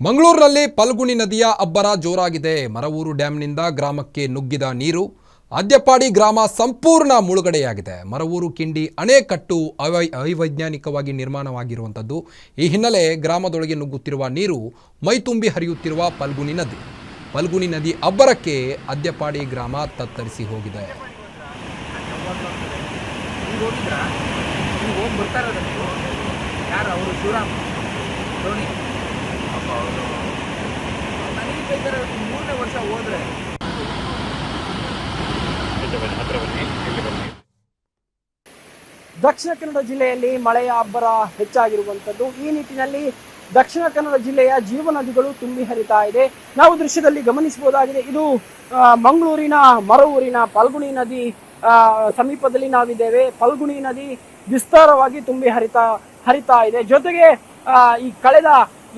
ಮಂಗಳೂರಿನಲ್ಲಿ ಫಲ್ಗುಣಿ ನದಿಯ ಅಬ್ಬರ ಜೋರಾಗಿದೆ. ಮರವೂರು ಡ್ಯಾಂನಿಂದ ಗ್ರಾಮಕ್ಕೆ ನುಗ್ಗಿದ ನೀರು ಅದ್ಯಪಾಡಿ ಗ್ರಾಮ ಸಂಪೂರ್ಣ ಮುಳುಗಡೆಯಾಗಿದೆ. ಮರವೂರು ಕಿಂಡಿ ಅಣೆಕಟ್ಟು ಅವೈಜ್ಞಾನಿಕವಾಗಿ ನಿರ್ಮಾಣವಾಗಿರುವಂಥದ್ದು. ಈ ಹಿನ್ನೆಲೆ ಗ್ರಾಮದೊಳಗೆ ನುಗ್ಗುತ್ತಿರುವ ನೀರು ಮೈತುಂಬಿ ಹರಿಯುತ್ತಿರುವ ಫಲ್ಗುಣಿ ನದಿ ಅಬ್ಬರಕ್ಕೆ ಅದ್ಯಪಾಡಿ ಗ್ರಾಮ ತತ್ತರಿಸಿ ಹೋಗಿದೆ. ದಕ್ಷಿಣ ಕನ್ನಡ ಜಿಲ್ಲೆಯಲ್ಲಿ ಮಳೆಯ ಅಬ್ಬರ ಹೆಚ್ಚಾಗಿರುವಂಥದ್ದು. ಈ ನಿಟ್ಟಿನಲ್ಲಿ ದಕ್ಷಿಣ ಕನ್ನಡ ಜಿಲ್ಲೆಯ ಜೀವನದಿಗಳು ತುಂಬಿ ಹರಿತಾ ಇದೆ. ನಾವು ದೃಶ್ಯದಲ್ಲಿ ಗಮನಿಸಬಹುದಾಗಿದೆ. ಇದು ಮಂಗಳೂರಿನ ಮರವೂರಿನ ಫಲ್ಗುಣಿ ನದಿ ಸಮೀಪದಲ್ಲಿ ನಾವಿದ್ದೇವೆ. ಫಲ್ಗುಣಿ ನದಿ ವಿಸ್ತಾರವಾಗಿ ತುಂಬಿ ಹರಿತಾ ಇದೆ. ಜೊತೆಗೆ ಈ ಕಳೆದ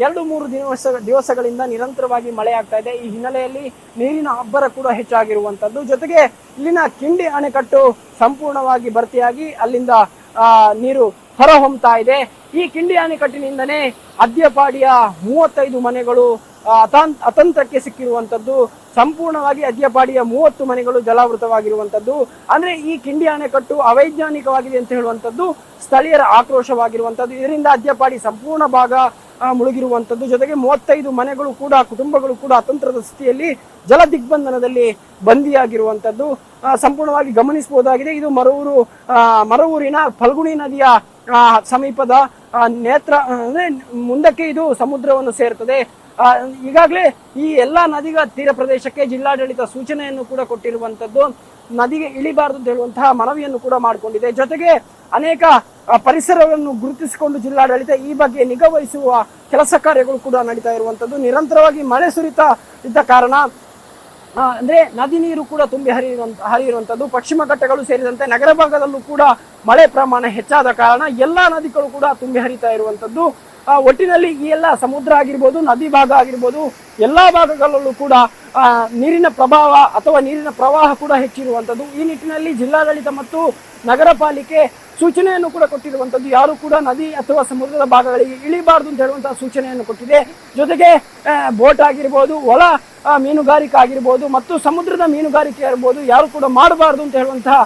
2-3 ದಿವಸಗಳಿಂದ ನಿರಂತರವಾಗಿ ಮಳೆ ಆಗ್ತಾ ಇದೆ. ಈ ಹಿನ್ನೆಲೆಯಲ್ಲಿ ನೀರಿನ ಅಬ್ಬರ ಕೂಡ ಹೆಚ್ಚಾಗಿರುವಂಥದ್ದು. ಜೊತೆಗೆ ಇಲ್ಲಿನ ಕಿಂಡಿ ಅಣೆಕಟ್ಟು ಸಂಪೂರ್ಣವಾಗಿ ಭರ್ತಿಯಾಗಿ ಅಲ್ಲಿಂದ ನೀರು ಹೊರಹೊಮ್ತಾ ಇದೆ. ಈ ಕಿಂಡಿ ಅಣೆಕಟ್ಟಿನಿಂದನೇ ಅದ್ಯಪಾಡಿಯ 35 ಮನೆಗಳು ಅತಂತ್ರಕ್ಕೆ ಸಿಕ್ಕಿರುವಂಥದ್ದು. ಸಂಪೂರ್ಣವಾಗಿ ಅದ್ಯಪಾಡಿಯ 30 ಮನೆಗಳು ಜಲಾವೃತವಾಗಿರುವಂಥದ್ದು. ಅಂದ್ರೆ ಈ ಕಿಂಡಿ ಅಣೆಕಟ್ಟು ಅವೈಜ್ಞಾನಿಕವಾಗಿದೆ ಅಂತ ಹೇಳುವಂಥದ್ದು ಸ್ಥಳೀಯರ ಆಕ್ರೋಶವಾಗಿರುವಂಥದ್ದು. ಇದರಿಂದ ಅದ್ಯಪಾಡಿ ಸಂಪೂರ್ಣ ಭಾಗ ಮುಳುಗಿರುವಂಥದ್ದು. ಜೊತೆಗೆ 35 ಮನೆಗಳು ಕೂಡ ಕುಟುಂಬಗಳು ಕೂಡ ಅತಂತ್ರದ ಸ್ಥಿತಿಯಲ್ಲಿ ಜಲ ದಿಗ್ಬಂಧನದಲ್ಲಿ ಬಂದಿಯಾಗಿರುವಂಥದ್ದು ಸಂಪೂರ್ಣವಾಗಿ ಗಮನಿಸಬಹುದಾಗಿದೆ. ಇದು ಮರವೂರಿನ ಫಲ್ಗುಣಿ ನದಿಯ ಸಮೀಪದ ನೇತ್ರ ಅಂದ್ರೆ ಮುಂದಕ್ಕೆ ಇದು ಸಮುದ್ರವನ್ನು ಸೇರುತ್ತದೆ. ಈಗಾಗಲೇ ಈ ಎಲ್ಲಾ ನದಿಗಳ ತೀರ ಪ್ರದೇಶಕ್ಕೆ ಜಿಲ್ಲಾಡಳಿತ ಸೂಚನೆಯನ್ನು ಕೂಡ ಕೊಟ್ಟಿರುವಂತದ್ದು. ನದಿಗೆ ಇಳಿಬಾರದು ಅಂತ ಹೇಳುವಂತಹ ಮನವಿಯನ್ನು ಕೂಡ ಮಾಡಿಕೊಂಡಿದೆ. ಜೊತೆಗೆ ಅನೇಕ ಪರಿಸರವನ್ನು ಗುರುತಿಸಿಕೊಂಡು ಜಿಲ್ಲಾಡಳಿತ ಈ ಬಗ್ಗೆ ನಿಗಾ ವಹಿಸುವ ಕೆಲಸ ಕಾರ್ಯಗಳು ಕೂಡ ನಡೀತಾ ಇರುವಂತದ್ದು. ನಿರಂತರವಾಗಿ ಮಳೆ ಸುರಿತಾ ಇದ್ದ ಕಾರಣ ಅಂದ್ರೆ ನದಿ ನೀರು ಕೂಡ ತುಂಬಿ ಹರಿಯುವಂಥದ್ದು. ಪಶ್ಚಿಮ ಘಟ್ಟಗಳು ಸೇರಿದಂತೆ ನಗರ ಭಾಗದಲ್ಲೂ ಕೂಡ ಮಳೆ ಪ್ರಮಾಣ ಹೆಚ್ಚಾದ ಕಾರಣ ಎಲ್ಲಾ ನದಿಗಳು ಕೂಡ ತುಂಬಿ ಹರಿತಾ ಇರುವಂತದ್ದು. ಒಟ್ಟಿನಲ್ಲಿ ಈ ಎಲ್ಲ ಸಮುದ್ರ ಆಗಿರ್ಬೋದು, ನದಿ ಭಾಗ ಆಗಿರ್ಬೋದು, ಎಲ್ಲಾ ಭಾಗಗಳಲ್ಲೂ ಕೂಡ ನೀರಿನ ಪ್ರಭಾವ ಅಥವಾ ನೀರಿನ ಪ್ರವಾಹ ಕೂಡ ಹೆಚ್ಚಿರುವಂಥದ್ದು. ಈ ನಿಟ್ಟಿನಲ್ಲಿ ಜಿಲ್ಲಾಡಳಿತ ಮತ್ತು ನಗರ ಪಾಲಿಕೆ ಸೂಚನೆಯನ್ನು ಕೂಡ ಕೊಟ್ಟಿರುವಂಥದ್ದು. ಯಾರು ಕೂಡ ನದಿ ಅಥವಾ ಸಮುದ್ರದ ಭಾಗಗಳಿಗೆ ಇಳಿಬಾರ್ದು ಅಂತ ಹೇಳುವಂತಹ ಸೂಚನೆಯನ್ನು ಕೊಟ್ಟಿದೆ. ಜೊತೆಗೆ ಬೋಟ್ ಆಗಿರ್ಬೋದು, ಒಳ ಮೀನುಗಾರಿಕೆ ಆಗಿರ್ಬೋದು ಮತ್ತು ಸಮುದ್ರದ ಮೀನುಗಾರಿಕೆ ಆಗಿರ್ಬೋದು ಯಾರು ಕೂಡ ಮಾಡಬಾರ್ದು ಅಂತ ಹೇಳುವಂತಹ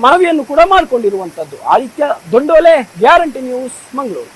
ಮನವಿಯನ್ನು ಕೂಡ ಮಾಡಿಕೊಂಡಿರುವಂಥದ್ದು. Aditya Dondole, guarantee news, Mangaluru.